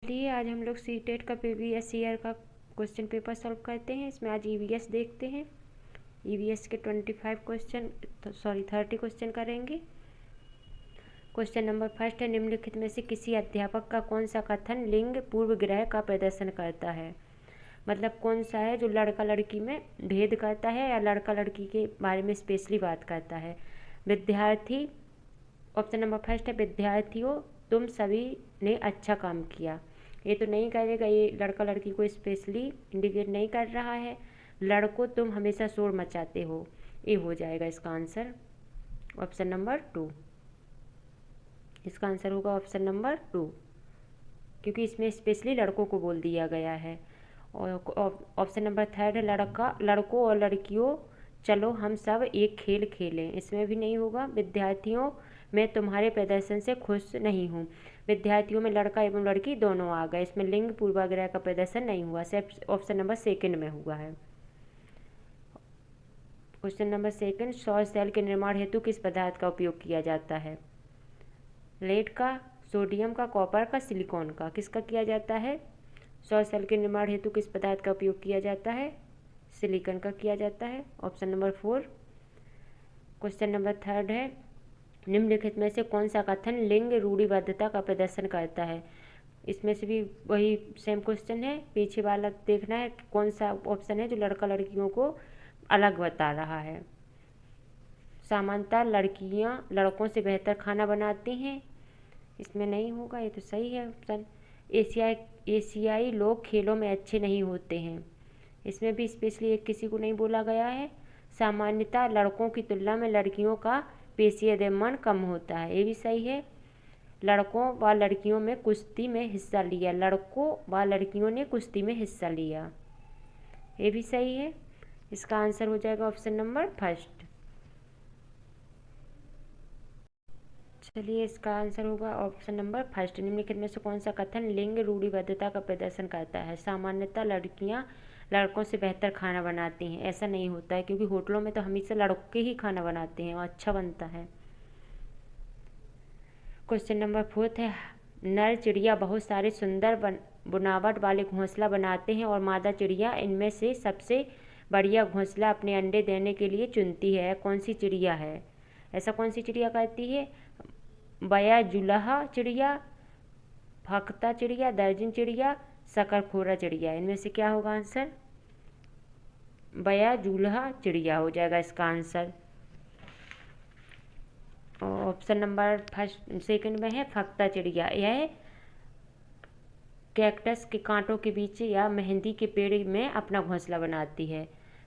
चलिए आज हम लोग सीटेट का प्रीवियस ईयर का क्वेश्चन पेपर सॉल्व करते हैं। इसमें आज ईवीएस देखते हैं। ईवीएस के 30 क्वेश्चन करेंगे। क्वेश्चन नंबर फर्स्ट है, निम्नलिखित में से किसी अध्यापक का कौन सा कथन लिंग पूर्व ग्रह का प्रदर्शन करता है। मतलब कौन सा है जो लड़का लड़की में भेद करता है या लड़का लड़की के बारे में स्पेशली बात करता है। विद्यार्थी, ऑप्शन नंबर फर्स्ट है, विद्यार्थियों तुम सभी ने अच्छा काम किया। ये तो नहीं करेगा, ये लड़का लड़की को स्पेशली इंडिकेट नहीं कर रहा है। लड़कों तुम हमेशा शोर मचाते हो, ये हो जाएगा इसका आंसर ऑप्शन नंबर 2। इसका आंसर होगा ऑप्शन नंबर 2, क्योंकि इसमें स्पेशली लड़कों को बोल दिया गया है। और ऑप्शन नंबर थर्ड है, लड़कों और लड़कियों चलो हम सब एक खेल खेलें। इसमें भी नहीं होगा। विद्यार्थियों मैं तुम्हारे प्रदर्शन से खुश नहीं हूँ। विद्यार्थियों में लड़का एवं लड़की दोनों आ गए। इसमें लिंग पूर्वाग्रह का प्रदर्शन नहीं हुआ, सिर्फ ऑप्शन नंबर सेकंड में हुआ है। क्वेश्चन नंबर सेकंड, सौर सेल के निर्माण हेतु किस पदार्थ का उपयोग किया जाता है। लेड का, सोडियम का, कॉपर का, सिलिकॉन का, किसका किया जाता है। सौर सेल के निर्माण हेतु किस पदार्थ का उपयोग किया जाता है। सिलिकॉन का किया जाता है, option number 4। Question number third है, निम्नलिखित में से कौन सा कथन लिंग रूढ़िबद्धता का प्रदर्शन करता है। इसमें से भी वही सेम क्वेश्चन है, पीछे वाला देखना है कौन सा ऑप्शन है जो लड़का लड़कियों को अलग बता रहा है। सामान्यतः लड़कियां लड़कों से बेहतर खाना बनाती हैं। इसमें नहीं होगा, ये तो सही है ऑप्शन। एशियाई लोग खेलों में अच्छे नहीं होते हैं। इसमें भी स्पेशली एक किसी को नहीं बोला गया है। सामान्यतः लड़कों की तुलना में लड़कियों का पेशीय मन कम होता है, ये भी सही है। लड़कों व लड़कियों में कुश्ती में हिस्सा लिया। लड़कों व लड़कियों ने कुश्ती में हिस्सा लिया, ये भी सही है। इसका आंसर हो जाएगा ऑप्शन नंबर फर्स्ट। चलिए इसका आंसर होगा ऑप्शन नंबर फर्स्ट। निम्नलिखित में से कौन सा कथन लिंग रूढ़िबद्धता का प्रदर्शन करता है। सामान्यतः लड़कियां लड़कों से बेहतर खाना बनाती हैं। ऐसा नहीं होता है, क्योंकि होटलों में तो हमेशा लड़के ही खाना बनाते हैं और अच्छा बनता है। क्वेश्चन नंबर 4 है, नर चिड़िया बहुत सारे सुंदर बुनावट वाले घोंसला बनाते हैं और मादा चिड़िया इनमें से सबसे बढ़िया घोंसला अपने अंडे देने के लिए चुनती है। कौन सी चिड़िया है। ऐसा कौन सी चिड़िया करती है। बयाजुलहा चिड़िया, फख्ता चिड़िया, दर्जन चिड़िया, शकरखोरा चिड़िया। इनमें से क्या होगा आंसर। बयाजुलहा चिड़िया हो जाएगा इसका answer. Option number first second में है फख्ता चिड़िया। यह कैक्टस के कांटों के बीच या मेहंदी के पेड़ में अपना घोंसला बनाती है।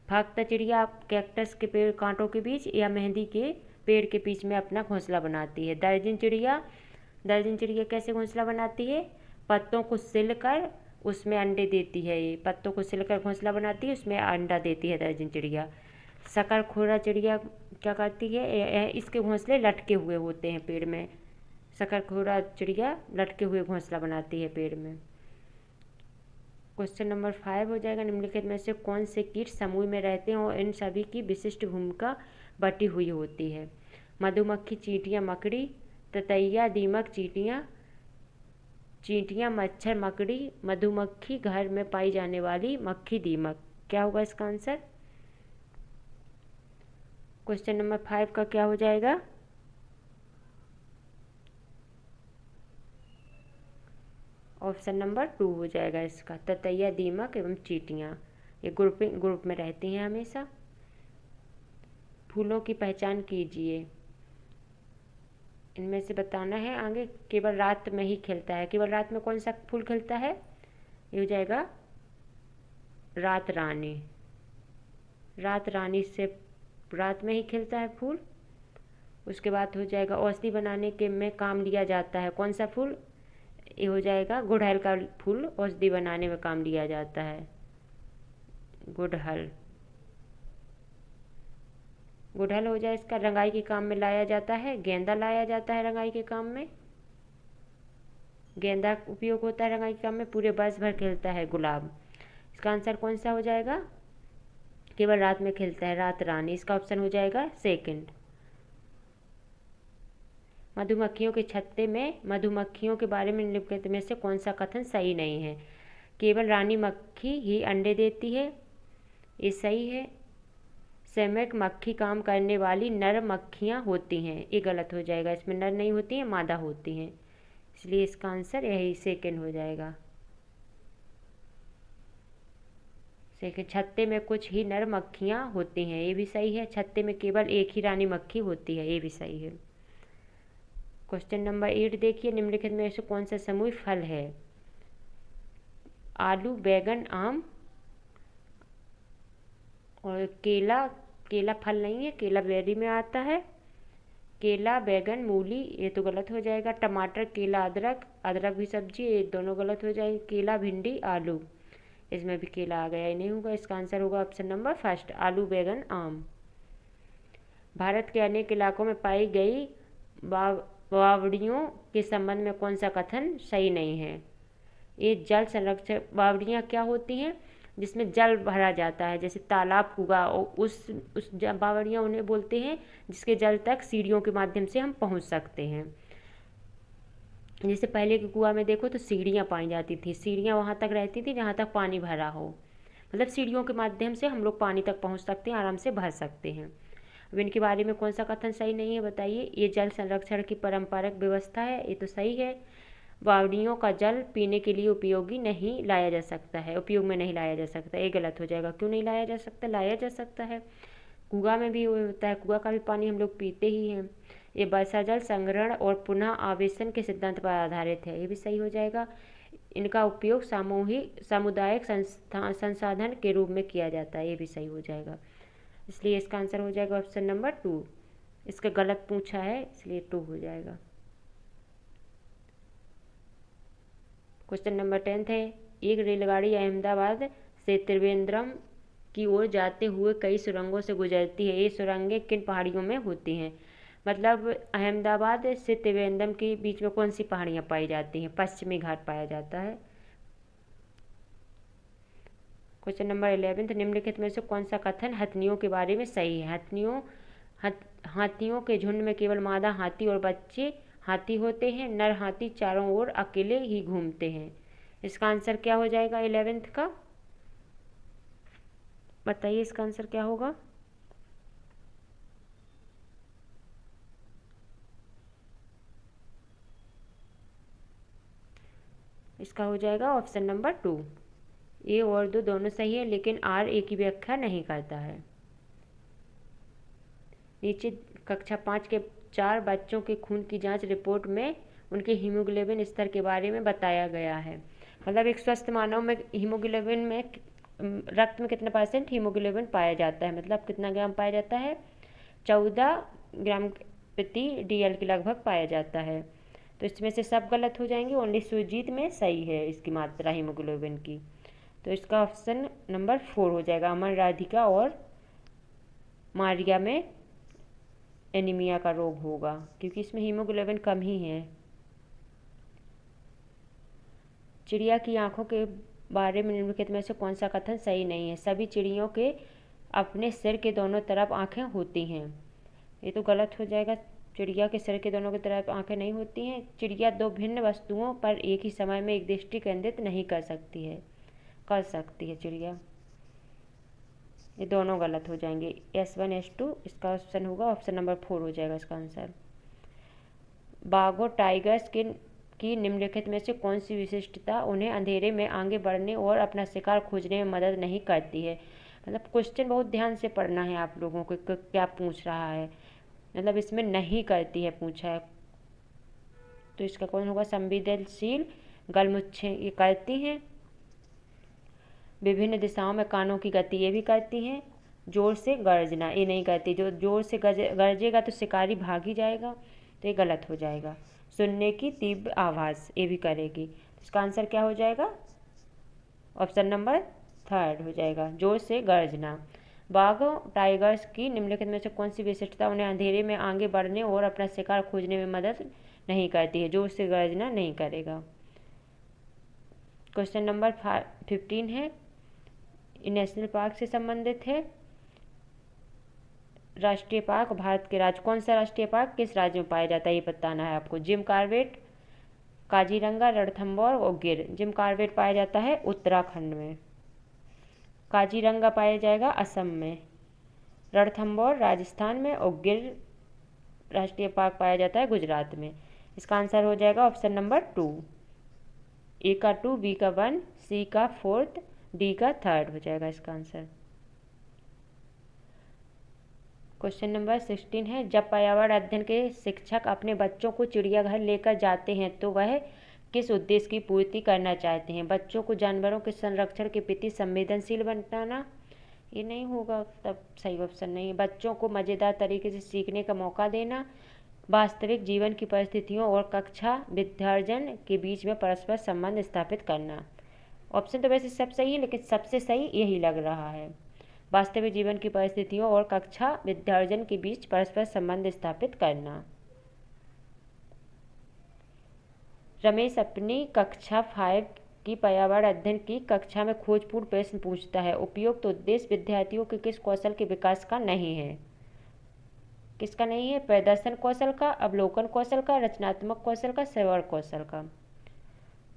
फख्ता चिड़िया कैक्टस के पेड़ कांटों के बीच या मेहंदी के पेड़ के बीच में अपना घोंसला बनाती है। दर्जन चिड़िया कैसे घोंसला बनाती है। पत्तों को सिलकर उसमें अंडे देती है। ये पत्तों को सिलकर घोंसला बनाती है, उसमें अंडा देती है दर्जन चिड़िया। शकरखोरा चिड़िया क्या करती है, इसके घोंसले लटके हुए होते हैं पेड़ में। शकरखोरा चिड़िया लटके हुए घोंसला बनाती है पेड़ में। क्वेश्चन नंबर 5 हो जाएगा, निम्नलिखित में से कौन से कीट समूह में रहते हैं और इन सभी की विशिष्ट भूमिका बटी हुई होती है। मधुमक्खी, चींटियाँ, मकड़ी, ततैया, दीमक, चींटियाँ, मच्छर, मकड़ी, मधुमक्खी, घर में पाई जाने वाली मक्खी, दीमक। क्या होगा इसका आंसर। क्वेश्चन नंबर 5 का क्या हो जाएगा। ऑप्शन नंबर 2 हो जाएगा इसका। ततैया, दीमक एवं चींटियाँ ये ग्रुप में रहती हैं हमेशा। फूलों की पहचान कीजिए। इनमें से बताना है आगे। केवल रात में ही खिलता है। केवल रात में कौन सा फूल खिलता है। ये हो जाएगा रात रानी। रात रानी से रात में ही खिलता है फूल। उसके बाद हो जाएगा औषधि बनाने के में काम लिया जाता है। कौन सा फूल। ये हो जाएगा गुड़हल का फूल औषधि बनाने में काम लिया जाता है। गुड़हल हो जाए इसका। रंगाई के काम में लाया जाता है। गेंदा लाया जाता है रंगाई के काम में। गेंदा उपयोग होता है रंगाई के काम में। पूरे वर्ष भर खिलता है गुलाब। इसका आंसर कौन सा हो जाएगा। केवल रात में खिलता है, रात रानी। इसका ऑप्शन हो जाएगा सेकंड। मधुमक्खियों के छत्ते में मधुमक्खियों के बारे में निम्नलिखित में से कौन सा कथन सही नहीं है? केवल रानी मक्खी ही अंडे देती है, ये सही है। श्रमिक मक्खी काम करने वाली नर मक्खियाँ होती हैं, ये गलत हो जाएगा। इसमें नर नहीं होती हैं, मादा होती हैं, इसलिए इसका आंसर यही सेकंड हो जाएगा। सेकंड, छत्ते में कुछ ही नर मक्खियाँ होती हैं, ये भी सही है। छत्ते में केवल एक ही रानी मक्खी होती है, ये भी सही है। क्वेश्चन नंबर 8 देखिए, निम्नलिखित में से कौन सा समूह फल है? आलू, बैगन, आम और केला। केला फल नहीं है, केला बेरी में आता है। केला, बैगन, मूली, ये तो गलत हो जाएगा। टमाटर, केला, अदरक, अदरक भी सब्जी, ये दोनों गलत हो जाएंगे। केला, भिंडी, आलू, इसमें भी केला आ गया, ये नहीं होगा। इसका आंसर होगा ऑप्शन नंबर फर्स्ट, आलू, बैगन, आम। भारत के अनेक इलाकों में पाई गई बावड़ियों के संबंध में कौन सा कथन सही नहीं है? ये जल संरक्षण, बावड़ियाँ क्या होती हैं? जिसमें जल भरा जाता है, जैसे तालाब, कुआं, और उस बावड़ियाँ उन्हें बोलते हैं जिसके जल तक सीढ़ियों के माध्यम से हम पहुंच सकते हैं। जैसे पहले के कुआं में देखो तो सीढ़ियाँ पाई जाती थी, सीढ़ियाँ वहाँ तक रहती थी जहाँ तक पानी भरा हो, मतलब सीढ़ियों के माध्यम से हम लोग पानी तक पहुँच सकते हैं, आराम से भर सकते हैं। अब इनके बारे में कौन सा कथन सही नहीं है बताइए? ये जल संरक्षण की पारंपरिक व्यवस्था है, ये तो सही है। बावड़ियों का जल पीने के लिए उपयोग में नहीं लाया जा सकता, ये गलत हो जाएगा। क्यों नहीं लाया जा सकता? लाया जा सकता है, कुआं में भी होता है, कुआं का भी पानी हम लोग पीते ही हैं। ये वर्षा जल संग्रहण और पुनः आवेशन के सिद्धांत पर आधारित है, ये भी सही हो जाएगा। इनका उपयोग सामुदायिक संसाधन के रूप में किया जाता है, ये भी सही हो जाएगा। इसलिए इसका आंसर हो जाएगा ऑप्शन नंबर 2। इसका गलत पूछा है, इसलिए 2 हो जाएगा। क्वेश्चन नंबर 10 है, एक रेलगाड़ी अहमदाबाद से त्रिवेंद्रम की ओर जाते हुए कई सुरंगों से गुजरती है, ये सुरंगें किन पहाड़ियों में होती हैं? मतलब अहमदाबाद से त्रिवेंद्रम के बीच में कौन सी पहाड़ियाँ पाई जाती हैं? पश्चिमी घाट पाया जाता है। क्वेश्चन नंबर 11, निम्नलिखित में से कौन सा कथन हथनियों के बारे में सही है? हाथियों के झुंड में केवल मादा हाथी और बच्चे हाथी होते हैं, नर हाथी चारों ओर अकेले ही घूमते हैं। इसका आंसर क्या हो जाएगा 11th का? बताइए इसका आंसर क्या होगा? इसका हो जाएगा ऑप्शन नंबर 2। ए और 2 दोनों सही है, लेकिन आर ए की व्याख्या नहीं करता है। नीचे कक्षा 5 के 4 बच्चों के खून की जांच रिपोर्ट में उनके हीमोग्लोबिन स्तर के बारे में बताया गया है। मतलब एक स्वस्थ मानव में हीमोग्लोबिन में रक्त में कितना % हीमोग्लोबिन पाया जाता है, मतलब कितना ग्राम पाया जाता है? 14 ग्राम प्रति DL के लगभग पाया जाता है। तो इसमें से सब गलत हो जाएंगे, ओनली सुजीत में सही है इसकी मात्रा हीमोग्लोबिन की। तो इसका ऑप्शन नंबर 4 हो जाएगा। अमन, राधिका और मारिया में एनीमिया का रोग होगा, क्योंकि इसमें हीमोग्लोबिन कम ही है। चिड़िया की आंखों के बारे में निम्नलिखित में से कौन सा कथन सही नहीं है? सभी चिड़ियों के अपने सिर के दोनों तरफ आंखें होती हैं, ये तो गलत हो जाएगा। चिड़िया के सिर के दोनों की तरफ आंखें नहीं होती हैं। चिड़िया 2 भिन्न वस्तुओं पर एक ही समय में एक दृष्टि केंद्रित नहीं कर सकती है, कर सकती है चिड़िया। ये दोनों गलत हो जाएंगे, S1 S2। इसका ऑप्शन होगा ऑप्शन नंबर 4 हो जाएगा इसका आंसर। बाघों, टाइगर्स की निम्नलिखित में से कौन सी विशिष्टता उन्हें अंधेरे में आगे बढ़ने और अपना शिकार खोजने में मदद नहीं करती है? मतलब क्वेश्चन बहुत ध्यान से पढ़ना है आप लोगों को, क्या पूछ रहा है। मतलब इसमें नहीं करती है पूछा है, तो इसका कौन होगा? संवेदनशील गलमुच्छें ये करती हैं। विभिन्न दिशाओं में कानों की गति ये भी करती हैं। जोर से गर्जना ये नहीं करती, जो जोर से गरजेगा तो शिकारी भाग ही जाएगा, तो ये गलत हो जाएगा। सुनने की तीव्र आवाज़ ये भी करेगी, इसका आंसर क्या हो जाएगा? ऑप्शन नंबर 3 हो जाएगा, जोर से गर्जना। बाघों, टाइगर्स की निम्नलिखित में से कौन सी विशिष्टता उन्हें अंधेरे में आगे बढ़ने और अपना शिकार खोजने में मदद नहीं करती है? जोर से गर्जना नहीं करेगा। क्वेश्चन नंबर 15 है, नेशनल पार्क से संबंधित है। राष्ट्रीय पार्क भारत के राज्य, कौन सा राष्ट्रीय पार्क किस राज्य में पाया जाता है ये बताना है आपको। जिम कॉर्बेट, काजीरंगा, रणथंभौर और गिर। जिम कॉर्बेट पाया जाता है उत्तराखंड में, काजीरंगा पाया जाएगा असम में, रणथंभौर राजस्थान में और गिर राष्ट्रीय पार्क पाया जाता है गुजरात में। इसका आंसर हो जाएगा ऑप्शन नंबर 2। ए का 2, बी का 1, सी का 4, डी का 3 हो जाएगा इसका आंसर। क्वेश्चन नंबर 16 है, जब पर्यावरण अध्ययन के शिक्षक अपने बच्चों को चिड़ियाघर लेकर जाते हैं तो वह किस उद्देश्य की पूर्ति करना चाहते हैं। बच्चों को जानवरों के संरक्षण के प्रति संवेदनशील बनाना, ये नहीं होगा, तब सही ऑप्शन नहीं है। बच्चों को मज़ेदार तरीके से सीखने का मौका देना, वास्तविक जीवन की परिस्थितियों और कक्षा विद्यार्जन के बीच में परस्पर संबंध स्थापित करना। ऑप्शन तो वैसे सब सही है लेकिन सबसे सही यही लग रहा है, वास्तविक जीवन की परिस्थितियों और कक्षा विद्यार्जन के बीच परस्पर संबंध स्थापित करना। रमेश अपनी कक्षा 5 की पर्यावरण अध्ययन की कक्षा में खोजपूर्ण प्रश्न पूछता है। उपयुक्त उद्देश्य विद्यार्थियों के किस कौशल के विकास का नहीं है। किसका नहीं है? प्रदर्शन कौशल का, अवलोकन कौशल का, रचनात्मक कौशल का, श्रवण कौशल का।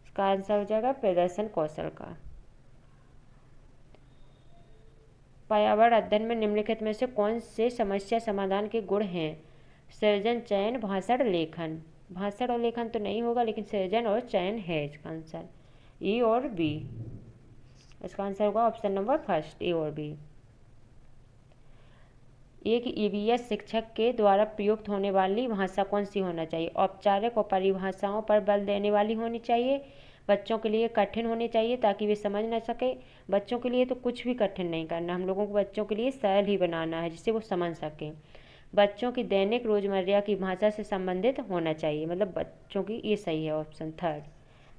इसका आंसर हो जाएगा प्रदर्शन कौशल का। पर्यावरण अध्ययन में निम्नलिखित में से कौन से समस्या समाधान के गुण हैं? सृजन, चयन, भाषण, लेखन। भाषण और लेखन तो नहीं होगा लेकिन सृजन और चयन है इसका आंसर, ए और बी। इसका आंसर होगा ऑप्शन नंबर 1, ए और बी। एक ईवीएस शिक्षक के द्वारा प्रयुक्त होने वाली भाषा कौन सी होना चाहिए? औपचारिक और परिभाषाओं पर बल देने वाली होनी चाहिए, बच्चों के लिए कठिन होनी चाहिए ताकि वे समझ ना सके। बच्चों के लिए तो कुछ भी कठिन नहीं करना, हम लोगों को बच्चों के लिए सरल ही बनाना है जिससे वो समझ सकें। बच्चों की दैनिक रोजमर्रा की भाषा से संबंधित होना चाहिए, मतलब बच्चों की, ये सही है ऑप्शन 3।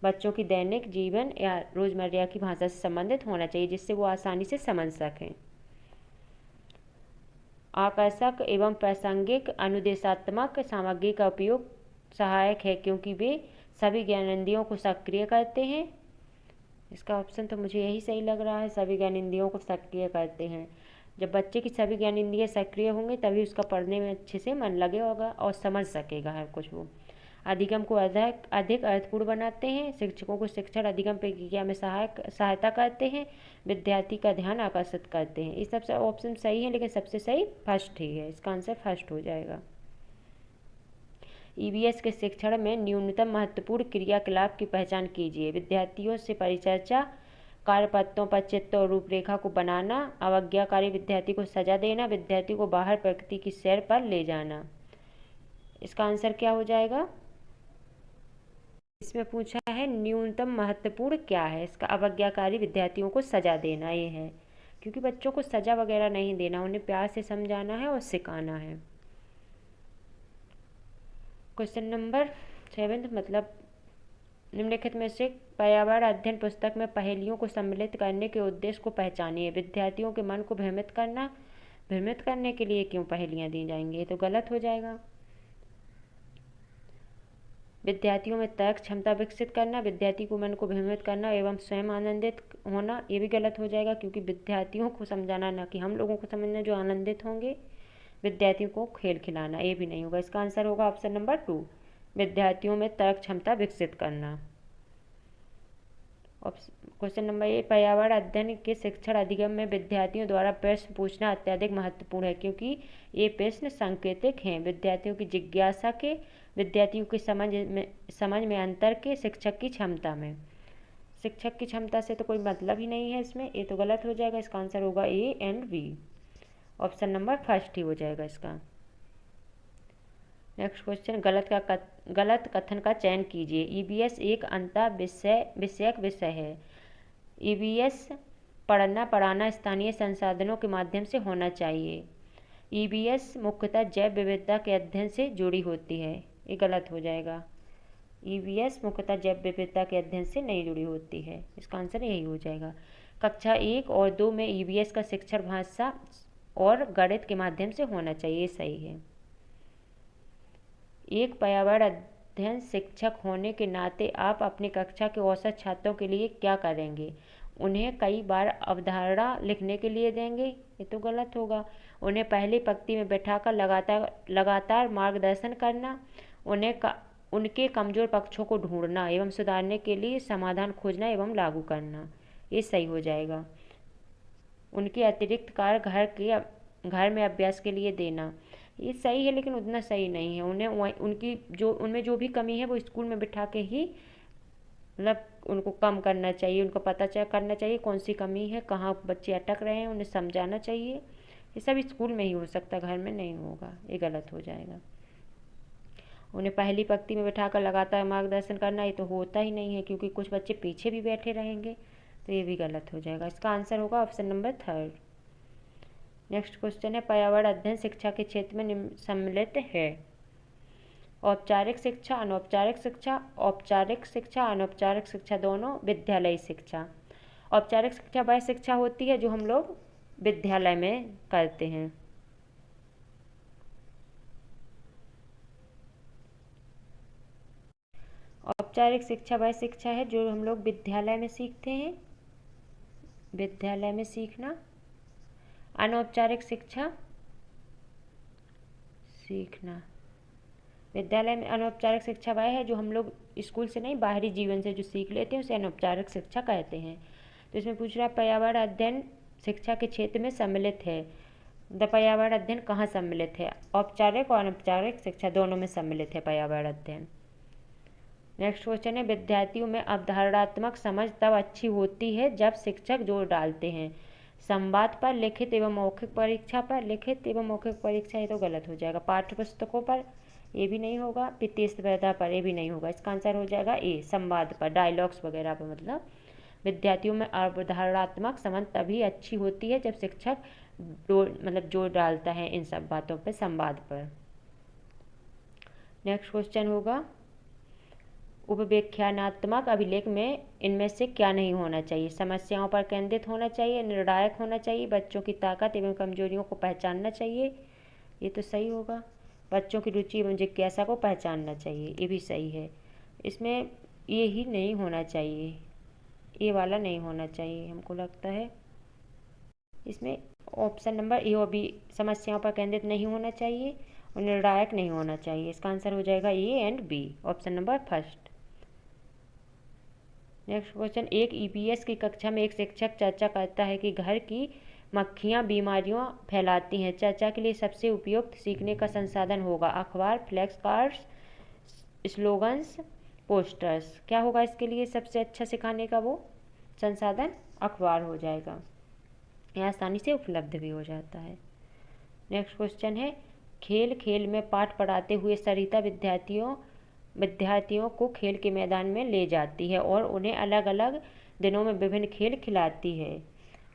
बच्चों की दैनिक जीवन या रोजमर्रा की भाषा से संबंधित होना चाहिए जिससे वो आसानी से समझ सकें। आकर्षक एवं प्रासंगिक अनुदेशात्मक सामग्री का उपयोग सहायक है क्योंकि वे सभी ज्ञानेंद्रियों को सक्रिय करते हैं। इसका ऑप्शन तो मुझे यही सही लग रहा है, सभी ज्ञानेंद्रियों को सक्रिय करते हैं। जब बच्चे की सभी ज्ञानेंद्रियाँ सक्रिय होंगे तभी उसका पढ़ने में अच्छे से मन लगेगा और समझ सकेगा हर कुछ वो। अधिगम को अधिक अर्थपूर्ण बनाते हैं, शिक्षकों को शिक्षण अधिगम प्रक्रिया में सहायता करते हैं, विद्यार्थी का ध्यान आकर्षित करते हैं। ये सब ऑप्शन सही है लेकिन सबसे सही 1 ही है, इसका आंसर 1 हो जाएगा। ईवीएस के शिक्षण में न्यूनतम महत्वपूर्ण क्रियाकलाप की पहचान कीजिए। विद्यार्थियों से परिचर्चा, कार्यपत्रों पर चित्र और रूपरेखा को बनाना, अवज्ञाकारी विद्यार्थी को सजा देना, विद्यार्थी को बाहर प्रकृति की सैर पर ले जाना। इसका आंसर क्या हो जाएगा? इसमें पूछा है न्यूनतम महत्वपूर्ण क्या है, इसका अवज्ञाकारी विद्यार्थियों को सजा देना ये है, क्योंकि बच्चों को सजा वगैरह नहीं देना, उन्हें प्यार से समझाना है और सिखाना है। क्वेश्चन नंबर 7, मतलब निम्नलिखित में से पर्यावरण अध्ययन पुस्तक में पहेलियों को सम्मिलित करने के उद्देश्य को पहचानिए। विद्यार्थियों के मन को भ्रमित करने के लिए क्यों पहेलियाँ दी जाएंगी, ये तो गलत हो जाएगा। विद्यार्थियों में तर्क क्षमता विकसित करना, विद्यार्थी को मन को भ्रमित करना एवं स्वयं आनंदित होना, ये भी गलत हो जाएगा क्योंकि विद्यार्थियों को समझाना, ना कि हम लोगों को समझना जो आनंदित होंगे। विद्यार्थियों को खेल खिलाना, ये भी नहीं होगा। इसका आंसर होगा ऑप्शन नंबर 2, विद्यार्थियों में तर्क क्षमता विकसित करना। क्वेश्चन नंबर 8, पर्यावरण अध्ययन के शिक्षण अधिगम में विद्यार्थियों द्वारा प्रश्न पूछना अत्यधिक महत्वपूर्ण है क्योंकि ये प्रश्न सांकेतिक हैं। विद्यार्थियों की जिज्ञासा के, विद्यार्थियों की समझ में अंतर के, शिक्षक की क्षमता में। शिक्षक की क्षमता से तो कोई मतलब ही नहीं है इसमें, ये तो गलत हो जाएगा। इसका आंसर होगा A and B, option number 1 ही हो जाएगा इसका। नेक्स्ट क्वेश्चन, गलत कथन का चयन कीजिए। ईवीएस एक विषयक विषय है। ईवीएस पढ़ाना स्थानीय संसाधनों के माध्यम से होना चाहिए। ईवीएस मुख्यतः जैव विविधता के अध्ययन से जुड़ी होती है, ये गलत हो जाएगा। ईवीएस मुख्यतः जैव विविधता के अध्ययन से नहीं जुड़ी होती है, इसका आंसर यही हो जाएगा। कक्षा 1 और 2 में ईवीएस का शिक्षण भाषा और गणित के माध्यम से होना चाहिए, सही है। एक पर्यावरण अध्ययन शिक्षक होने के नाते आप अपनी कक्षा के औसत छात्रों के लिए क्या करेंगे? उन्हें कई बार अवधारणा लिखने के लिए देंगे, ये तो गलत होगा। उन्हें पहली पंक्ति में बैठाकर लगातार मार्गदर्शन करना, उनके कमज़ोर पक्षों को ढूंढना एवं सुधारने के लिए समाधान खोजना एवं लागू करना, ये सही हो जाएगा। उनके अतिरिक्त कार्य घर में अभ्यास के लिए देना, ये सही है लेकिन उतना सही नहीं है। उनमें जो भी कमी है वो स्कूल में बिठा के ही मतलब उनको कम करना चाहिए, उनको पता करना चाहिए कौन सी कमी है, कहाँ बच्चे अटक रहे हैं, उन्हें समझाना चाहिए। ये सब स्कूल में ही हो सकता, घर में नहीं होगा, ये गलत हो जाएगा। उन्हें पहली पंक्ति में बैठाकर लगातार मार्गदर्शन करना, ये तो होता ही नहीं है क्योंकि कुछ बच्चे पीछे भी बैठे रहेंगे, तो ये भी गलत हो जाएगा। इसका आंसर होगा ऑप्शन नंबर 3। नेक्स्ट क्वेश्चन है, पर्यावरण अध्ययन शिक्षा के क्षेत्र में सम्मिलित है। औपचारिक शिक्षा, अनौपचारिक शिक्षा, औपचारिक शिक्षा, अनौपचारिक शिक्षा दोनों, विद्यालयी शिक्षा। औपचारिक शिक्षा वह शिक्षा होती है जो हम लोग विद्यालय में करते हैं। औपचारिक शिक्षा वह शिक्षा है जो हम लोग विद्यालय में सीखते हैं, विद्यालय में सीखना। अनौपचारिक शिक्षा सीखना, विद्यालय में अनौपचारिक शिक्षा वह है जो हम लोग स्कूल से नहीं, बाहरी जीवन से जो सीख लेते हैं उसे अनौपचारिक शिक्षा कहते हैं। तो इसमें पूछ रहा है पर्यावरण अध्ययन शिक्षा के क्षेत्र में सम्मिलित है। पर्यावरण अध्ययन कहाँ सम्मिलित है? औपचारिक और अनौपचारिक शिक्षा दोनों में सम्मिलित है पर्यावरण अध्ययन। नेक्स्ट क्वेश्चन है, विद्यार्थियों में अवधारणात्मक समझ तब अच्छी होती है जब शिक्षक जोर डालते हैं संवाद पर, लिखित एवं मौखिक परीक्षा पर। लिखित एवं मौखिक परीक्षा, ये तो गलत हो जाएगा। पाठ्य पुस्तकों पर, ये भी नहीं होगा। वित्तीय स्पर्धा पर, ये भी नहीं होगा। इसका आंसर हो जाएगा ए, संवाद पर, डायलॉग्स वगैरह पर। मतलब विद्यार्थियों में अवधारणात्मक समझ तभी अच्छी होती है जब शिक्षक जोर डालता है इन सब बातों पर, संवाद पर। नेक्स्ट क्वेश्चन होगा, उपव्याख्यानात्मक अभिलेख में इनमें से क्या नहीं होना चाहिए? समस्याओं पर केंद्रित होना चाहिए, निर्णायक होना चाहिए, बच्चों की ताकत एवं कमजोरियों को पहचानना चाहिए, ये तो सही होगा। बच्चों की रुचि एवं जिज्ञासा को पहचानना चाहिए, ये भी सही है। इसमें ये ही नहीं होना चाहिए, ये वाला नहीं होना चाहिए हमको लगता है। इसमें ऑप्शन नंबर ए और बी, समस्याओं पर केंद्रित नहीं होना चाहिए और निर्णायक नहीं होना चाहिए। इसका आंसर हो जाएगा A and B, option number first. Next question, एक ईपीएस की कक्षा में एक शिक्षक चर्चा करता है कि घर की मक्खियाँ बीमारियाँ फैलाती हैं। चर्चा के लिए सबसे उपयुक्त सीखने का संसाधन होगा अखबार, फ्लैक्स कार्ड्स, स्लोगन्स, पोस्टर्स। क्या होगा इसके लिए सबसे अच्छा सिखाने का वो संसाधन? अखबार हो जाएगा, यह आसानी से उपलब्ध भी हो जाता है। नेक्स्ट क्वेश्चन है, खेल खेल में पाठ पढ़ाते हुए सरिता विद्यार्थियों को खेल के मैदान में ले जाती है और उन्हें अलग अलग दिनों में विभिन्न खेल खिलाती है।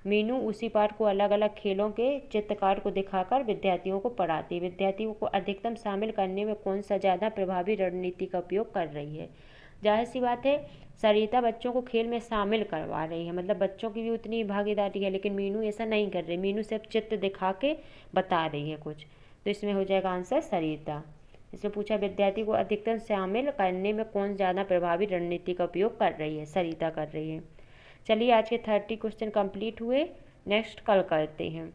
मीनू उसी पाठ को अलग अलग खेलों के चित्रकार को दिखाकर विद्यार्थियों को पढ़ाती है। विद्यार्थियों को अधिकतम शामिल करने में कौन सा ज़्यादा प्रभावी रणनीति का उपयोग कर रही है? जाहिर सी बात है, सरिता बच्चों को खेल में शामिल करवा रही है, मतलब बच्चों की भी उतनी भागीदारी है, लेकिन मीनू ऐसा नहीं कर रही। मीनू सिर्फ चित्र दिखा के बता रही है कुछ, तो इसमें हो जाएगा आंसर सरिता। इसमें पूछा विद्यार्थी को अधिकतम शामिल करने में कौन ज़्यादा प्रभावी रणनीति का उपयोग कर रही है? सरिता कर रही है। चलिए आज के 30 क्वेश्चन कंप्लीट हुए, नेक्स्ट कल करते हैं।